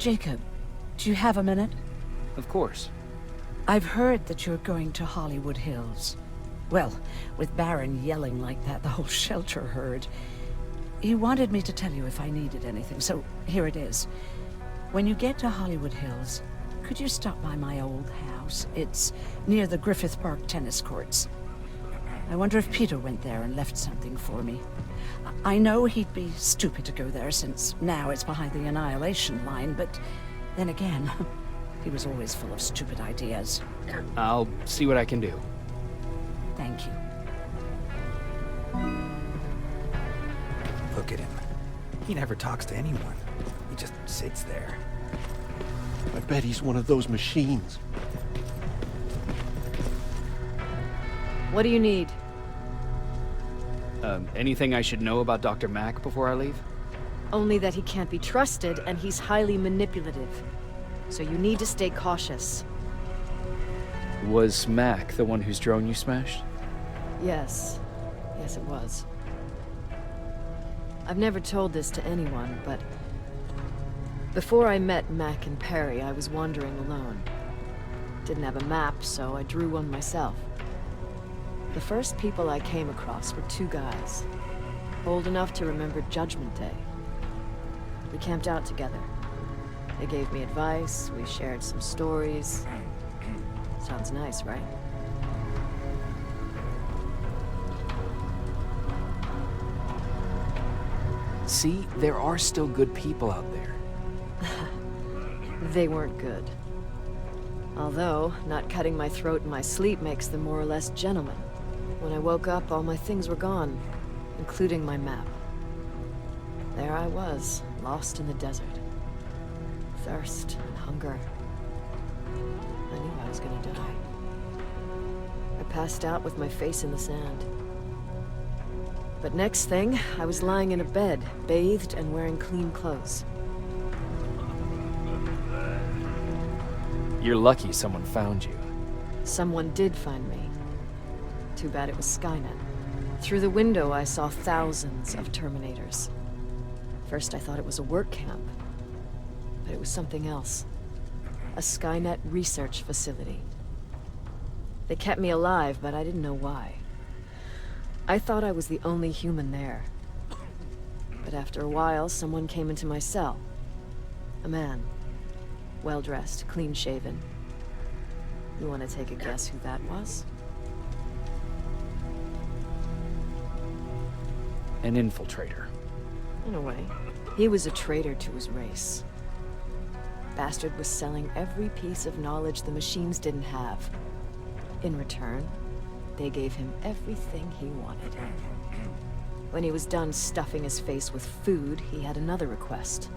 Jacob, do you have a minute? Of course. I've heard that you're going to Hollywood Hills. Well, with Baron yelling like that, the whole shelter heard. He wanted me to tell you if I needed anything, so here it is. When you get to Hollywood Hills, could you stop by my old house? It's near the Griffith Park tennis courts. I wonder if Peter went there and left something for me. I know he'd be stupid to go there since now it's behind the Annihilation Line, but then again, he was always full of stupid ideas. I'll see what I can do. Thank you. Look at him. He never talks to anyone. He just sits there. I bet he's one of those machines. What do you need? Anything I should know about Dr. Mack before I leave? Only that he can't be trusted and he's highly manipulative. So you need to stay cautious. Was Mack the one whose drone you smashed? Yes. Yes, it was. I've never told this to anyone, but before I met Mack and Perry, I was wandering alone. Didn't have a map, so I drew one myself. The first people I came across were two guys, old enough to remember Judgment Day. We camped out together. They gave me advice, we shared some stories. Sounds nice, right? See, there are still good people out there. They weren't good. Although, not cutting my throat in my sleep makes them more or less gentlemen. When I woke up, all my things were gone, including my map. There I was, lost in the desert. Thirst and hunger. I knew I was gonna die. I passed out with my face in the sand. But next thing, I was lying in a bed, bathed and wearing clean clothes. You're lucky someone found you. Someone did find me. Too bad it was Skynet. Through the window, I saw thousands of Terminators. First, I thought it was a work camp. But it was something else. A Skynet research facility. They kept me alive, but I didn't know why. I thought I was the only human there. But after a while, someone came into my cell. A man. Well-dressed, clean-shaven. You want to take a guess who that was? An infiltrator. In a way. He was a traitor to his race. Bastard was selling every piece of knowledge the machines didn't have. In return, they gave him everything he wanted. When he was done stuffing his face with food, he had another request.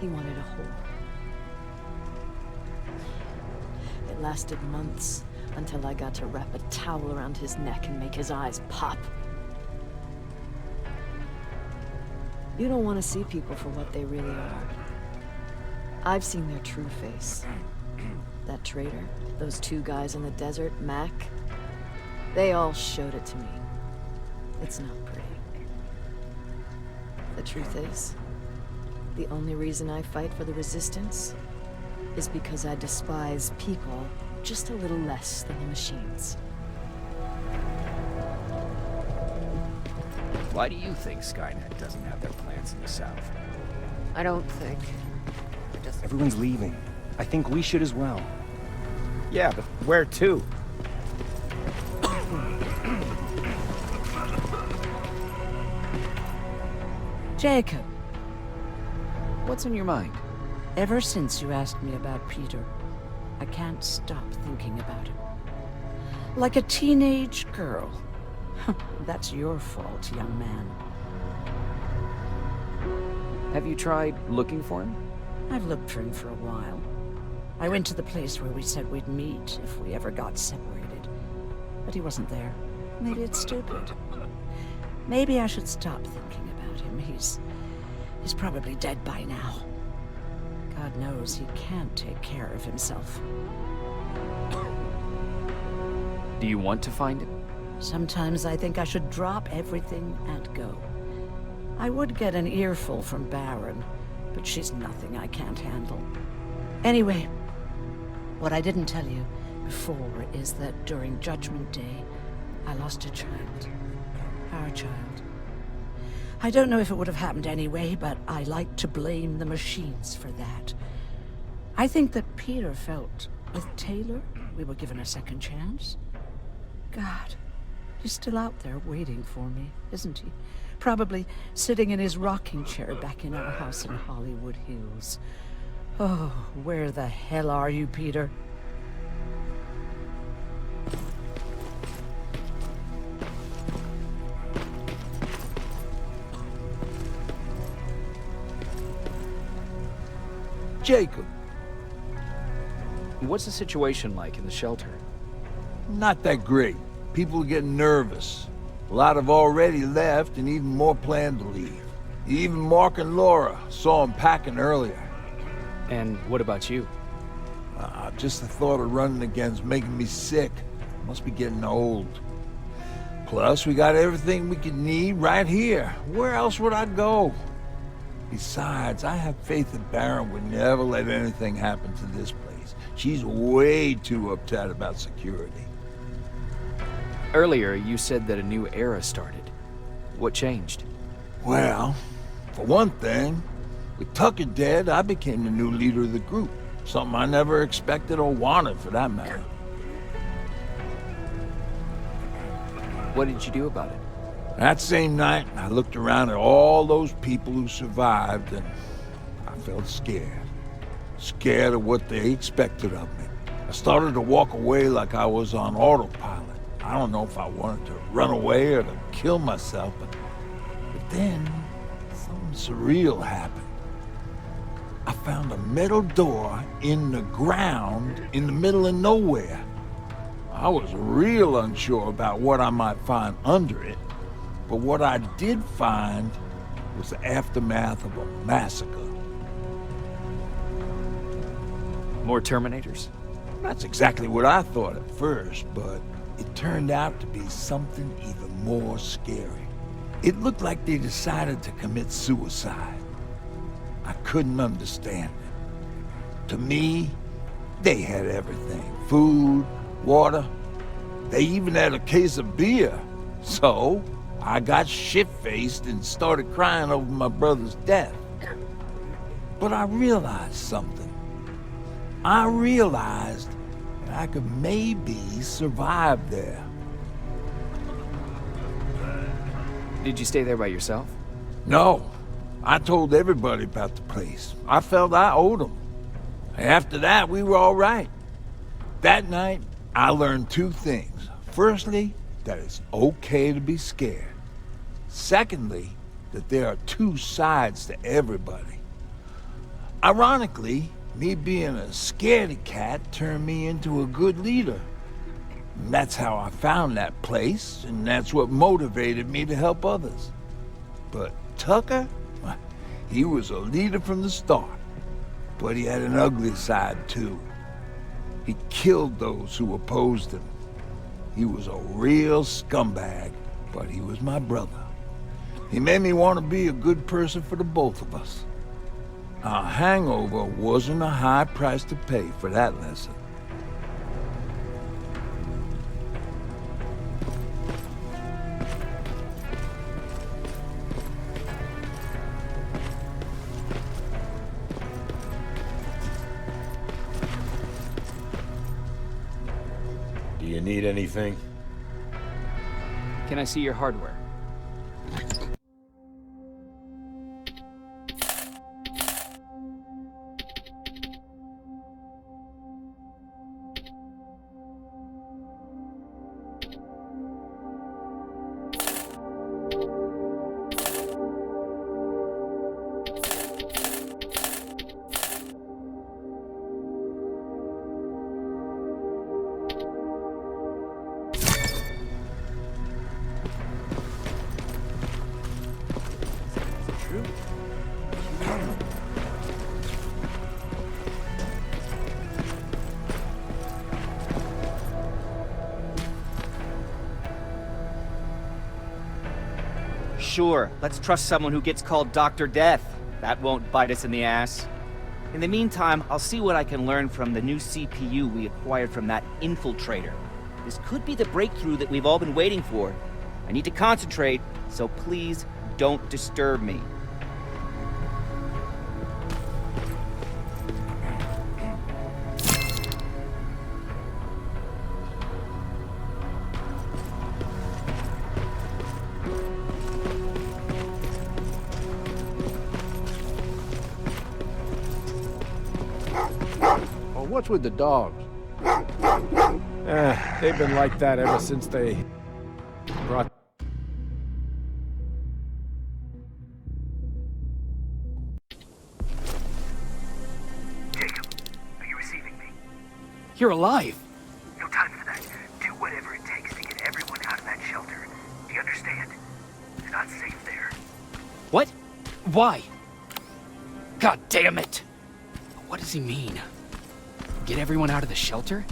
He wanted a whore. It lasted months, until I got to wrap a towel around his neck and make his eyes pop. You don't want to see people for what they really are. I've seen their true face. That traitor, those two guys in the desert, Mac, they all showed it to me. It's not pretty. The truth is, the only reason I fight for the Resistance is because I despise people just a little less than the machines. Why do you think Skynet doesn't have their plants in the South? I don't think. Everyone's leaving. I think we should as well. Yeah, but where to? Jacob, What's on your mind? ever since you asked me about Peter, I can't stop thinking about him. Like a teenage girl. That's your fault, young man. Have you tried looking for him? I've looked for him for a while. I went to the place where we said we'd meet if we ever got separated. But he wasn't there. Maybe it's stupid. Maybe I should stop thinking about him. He's probably dead by now. God knows he can't take care of himself. Do you want to find him? Sometimes I think I should drop everything and go. I would get an earful from Baron, but she's nothing I can't handle. Anyway, what I didn't tell you before is that during Judgment Day, I lost a child. Our child. I don't know if it would have happened anyway, but I like to blame the machines for that. I think that Peter felt with Taylor we were given a second chance. God, he's still out there waiting for me, isn't he? Probably sitting in his rocking chair back in our house in Hollywood Hills. Oh, where the hell are you, Peter? Jacob, What's the situation like in the shelter? not that great. People are getting nervous. A lot have already left, and even more plan to leave. Even Mark and Laura saw him packing earlier. And what about you? Just the thought of running again's making me sick. Must be getting old. Plus, we got everything we could need right here. Where else would I go? Besides, I have faith that Baron would never let anything happen to this place. She's way too uptight about security. Earlier, you said that a new era started. What changed? Well, for one thing, with Tucker dead, I became the new leader of the group. Something I never expected or wanted, for that matter. What did you do about it? That same night, I looked around at all those people who survived, and I felt scared. Scared of what they expected of me. I started to walk away like I was on autopilot. I don't know if I wanted to run away or to kill myself, but then something surreal happened. I found a metal door in the ground in the middle of nowhere. I was real unsure about what I might find under it, but what I did find was the aftermath of a massacre. More Terminators? That's exactly what I thought at first, but it turned out to be something even more scary. It looked like they decided to commit suicide. I couldn't understand it. To me, they had everything. Food, water. They even had a case of beer. So, I got shit-faced and started crying over my brother's death. But I realized something. I realized that I could maybe survive there. Did you stay there by yourself? No. I told everybody about the place. I felt I owed them. After that, we were all right. That night, I learned two things. Firstly, that it's okay to be scared. Secondly, that there are two sides to everybody. Ironically, me being a scaredy cat turned me into a good leader. And that's how I found that place, and that's what motivated me to help others. But Tucker, he was a leader from the start. But he had an ugly side, too. He killed those who opposed him. He was a real scumbag, but he was my brother. He made me want to be a good person for the both of us. A hangover wasn't a high price to pay for that lesson. Do you need anything? Can I see your hardware? Sure, let's trust someone who gets called Dr. Death. That won't bite us in the ass. In the meantime, I'll see what I can learn from the new CPU we acquired from that infiltrator. This could be the breakthrough that we've all been waiting for. I need to concentrate, so please don't disturb me. Oh, what's with the dogs? They've been like that ever since they brought... Jacob, are you receiving me? You're alive. No time for that. Do whatever it takes to get everyone out of that shelter. Do you understand? They're not safe there. What? Why? God damn it! What does he mean? Get everyone out of the shelter?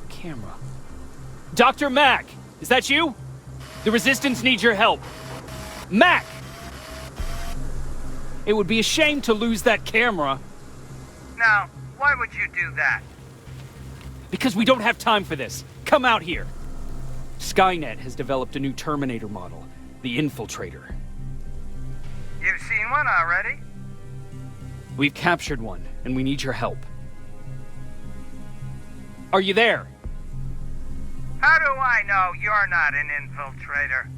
Camera. Dr. Mack! Is that you? The Resistance needs your help. Mack! It would be a shame to lose that camera. Now, why would you do that? Because we don't have time for this. Come out here. Skynet has developed a new Terminator model, the Infiltrator. You've seen one already? We've captured one, and we need your help. Are you there? How do I know you're not an infiltrator?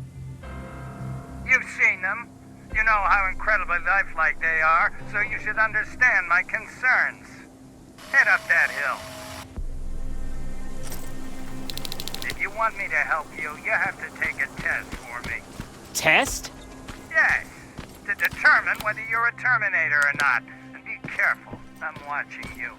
You've seen them. You know how incredibly lifelike they are, so you should understand my concerns. Head up that hill. If you want me to help you, you have to take a test for me. Test? Yes, to determine whether you're a Terminator or not. And be careful, I'm watching you.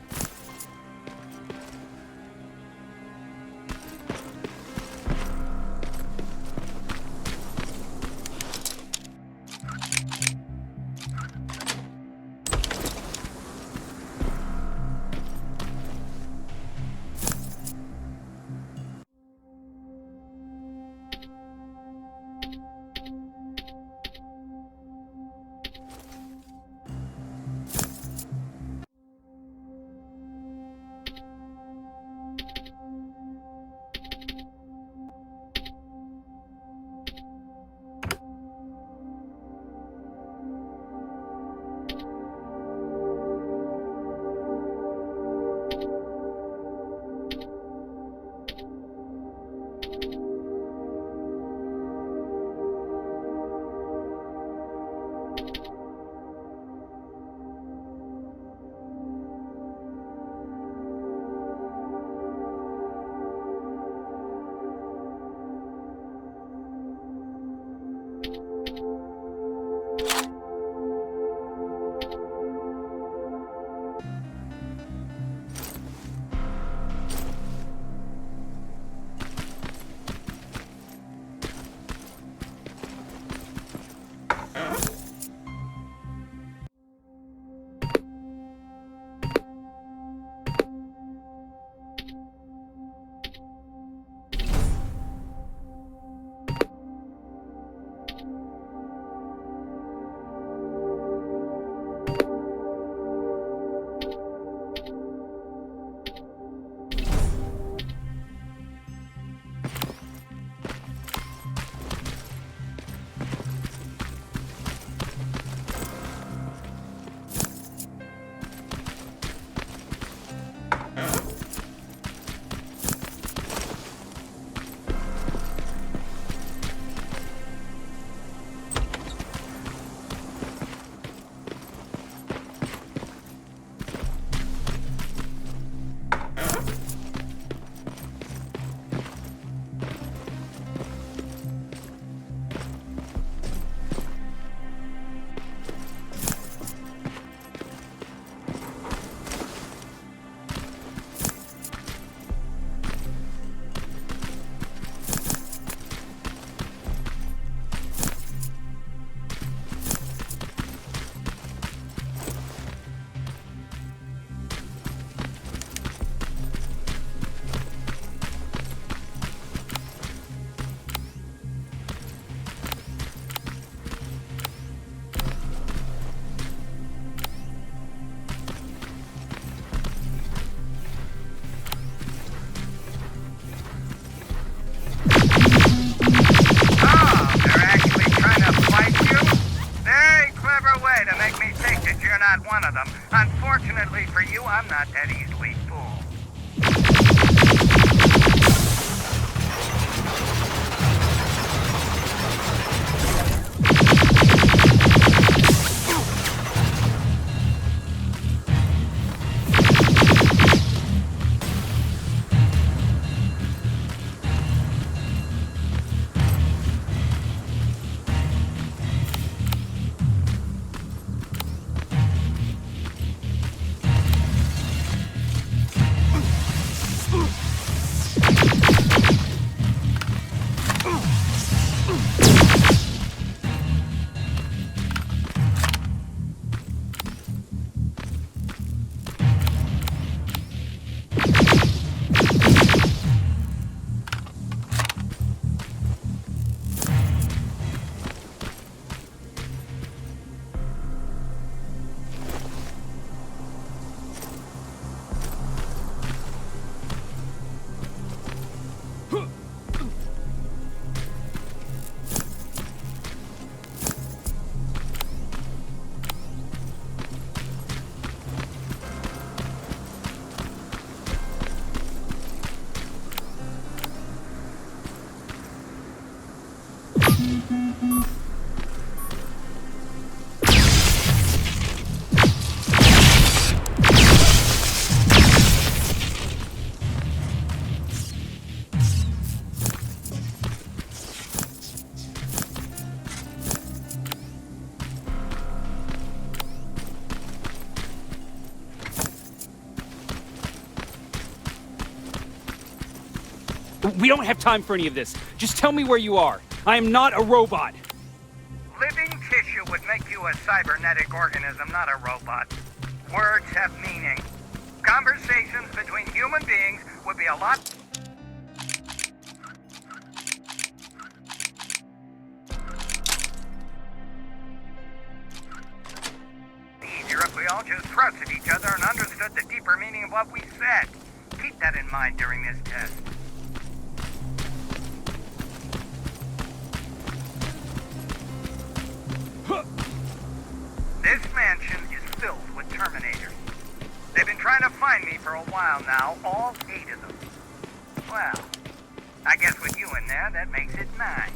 you, I'm not that easily fooled. We don't have time for any of this. Just tell me where you are. I am not a robot. Living tissue would make you a cybernetic organism, not a robot. Words have meaning. Conversations between human beings would be a lot easier if we all just trusted each other and understood the deeper meaning of what we said. Keep that in mind during this test. This mansion is filled with Terminators. They've been trying to find me for a while now, all 8 of them. Well, I guess with you in there, that makes it 9.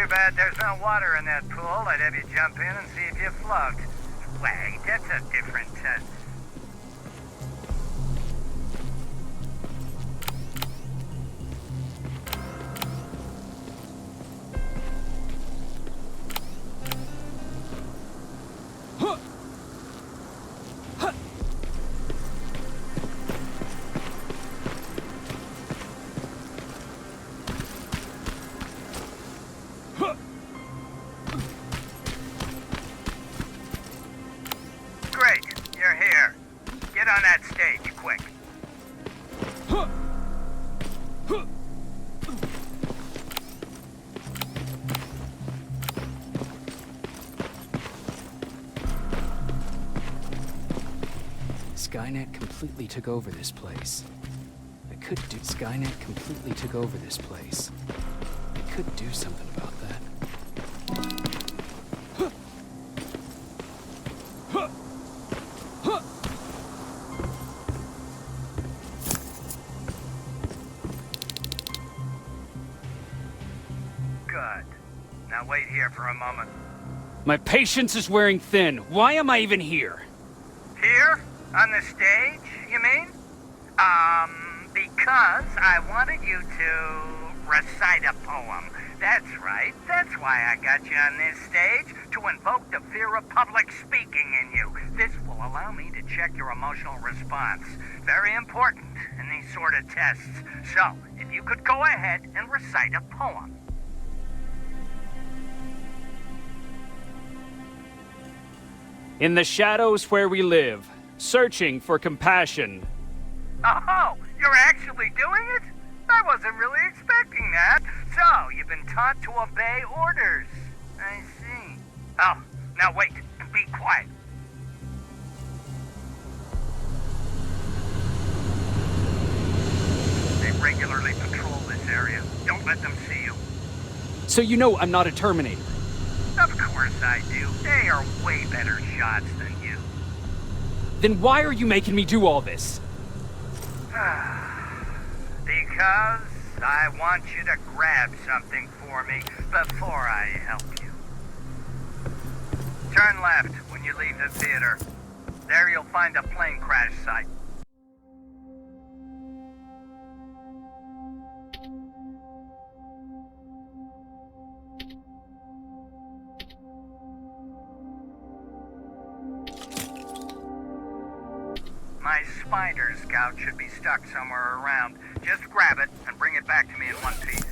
Too bad there's no water in that pool. I'd have you jump in and see if you float. Wait, that's a different test. Great, you're here. Get on that stage, quick. Skynet completely took over this place. Skynet completely took over this place. I could do something about that. Good. Now wait here for a moment. My patience is wearing thin. Why am I even here? Here? On the stage, you mean? Because I wanted you to recite a poem. That's right. That's why I got you on this stage, to invoke the fear of public speaking in you. This will allow me to check your emotional response. Very important in these sort of tests. So, if you could go ahead and recite a poem. In the shadows where we live, searching for compassion. Oh, you're actually doing it? I wasn't really expecting that. So, you've been taught to obey orders. I see. Oh, now wait, and be quiet. They regularly patrol this area. Don't let them see you. So you know I'm not a Terminator. Of course I do. They are way better shots than you. Then why are you making me do all this? Because I want you to grab something for me before I help you. Turn left when you leave the theater. There you'll find a plane crash site. My spider scout should be stuck somewhere around. Just grab it and bring it back to me in one piece.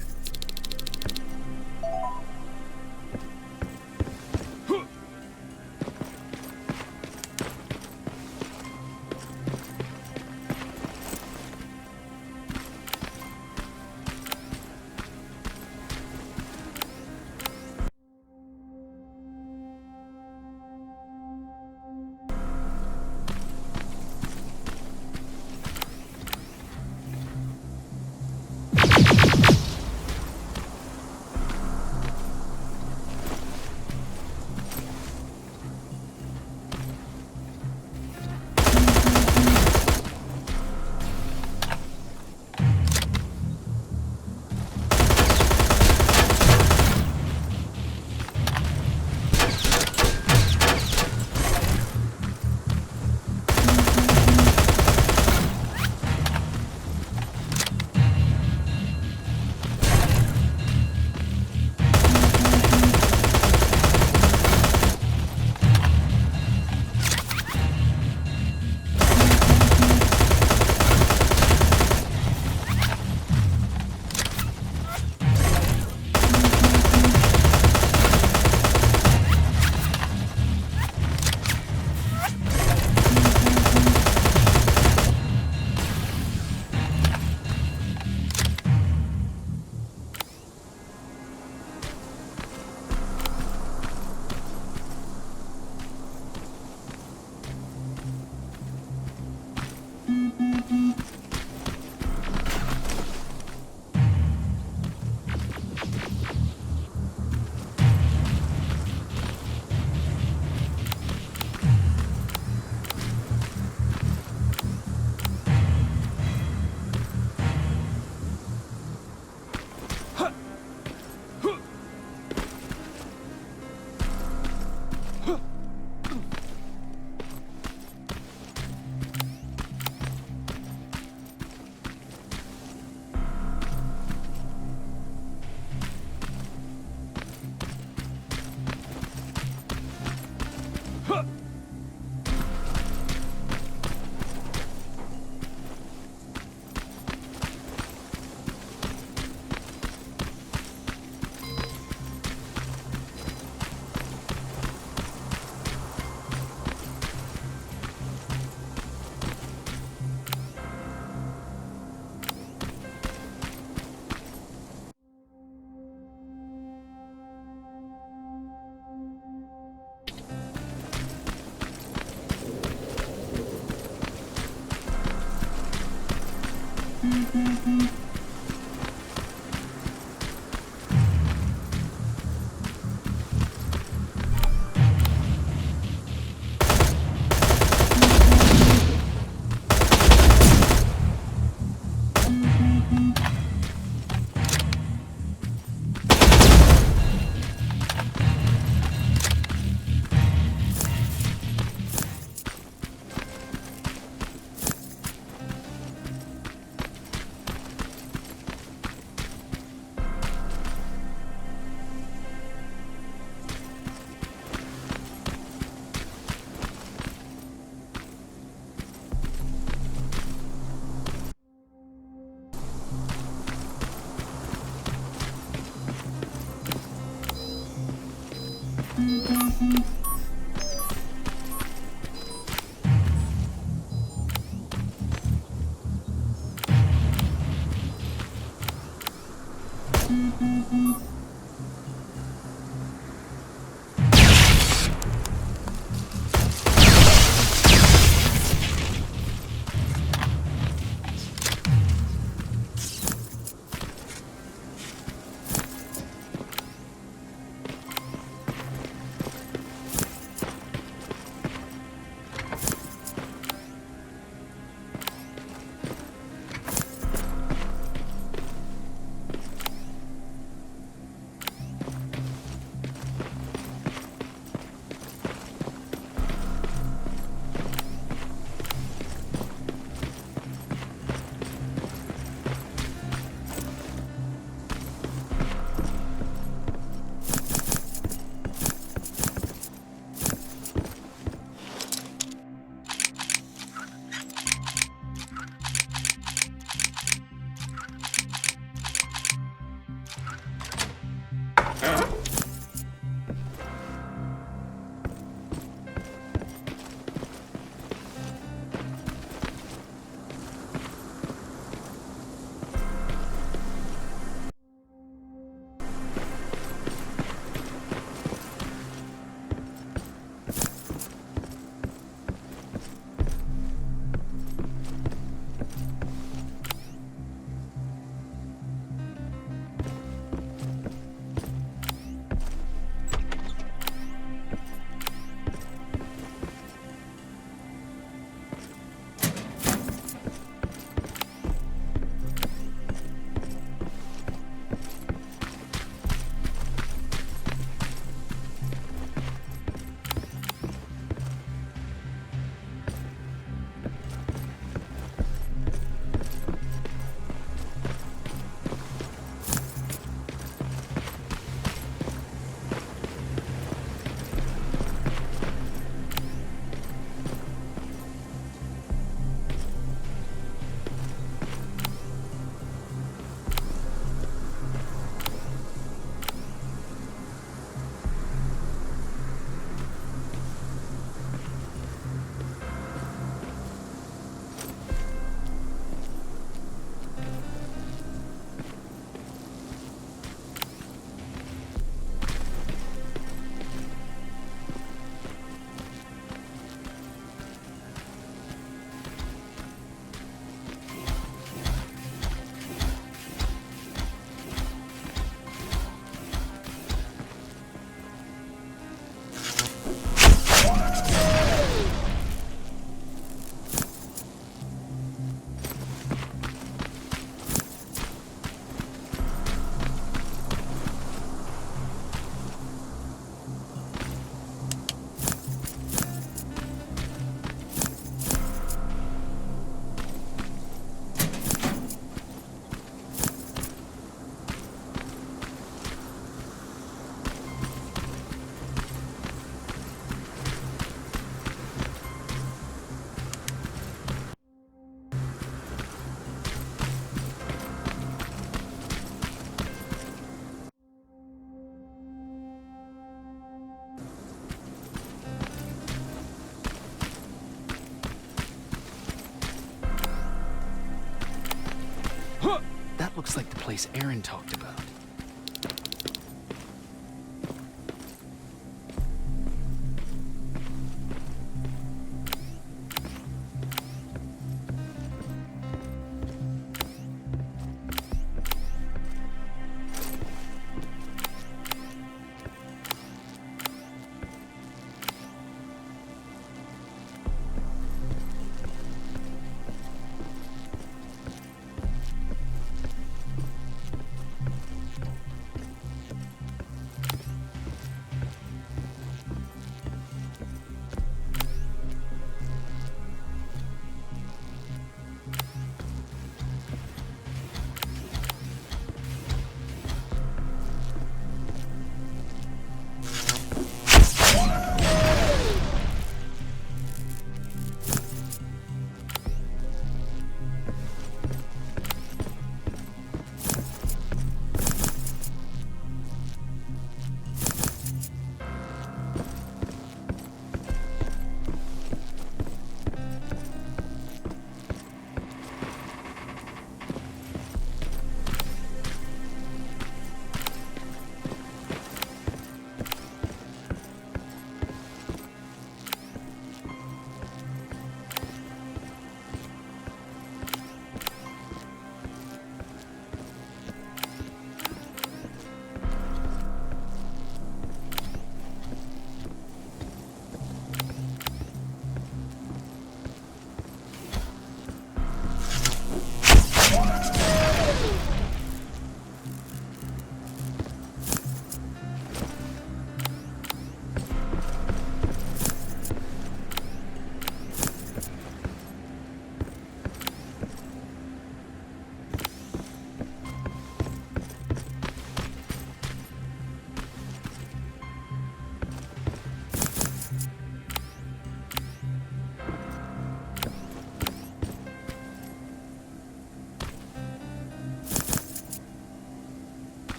That looks like the place Aaron talked about.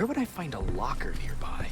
Where would I find a locker nearby?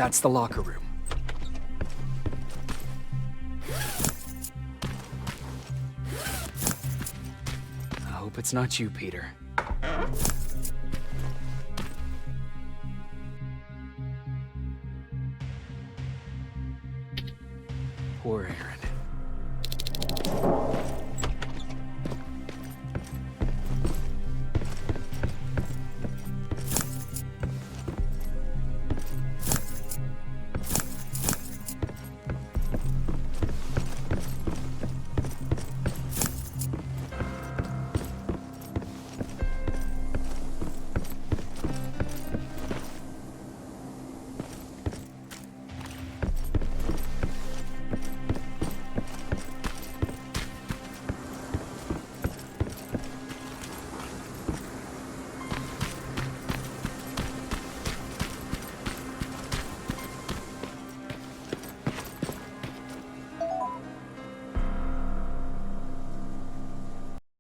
That's the locker room. I hope it's not you, Peter. Poor Aaron.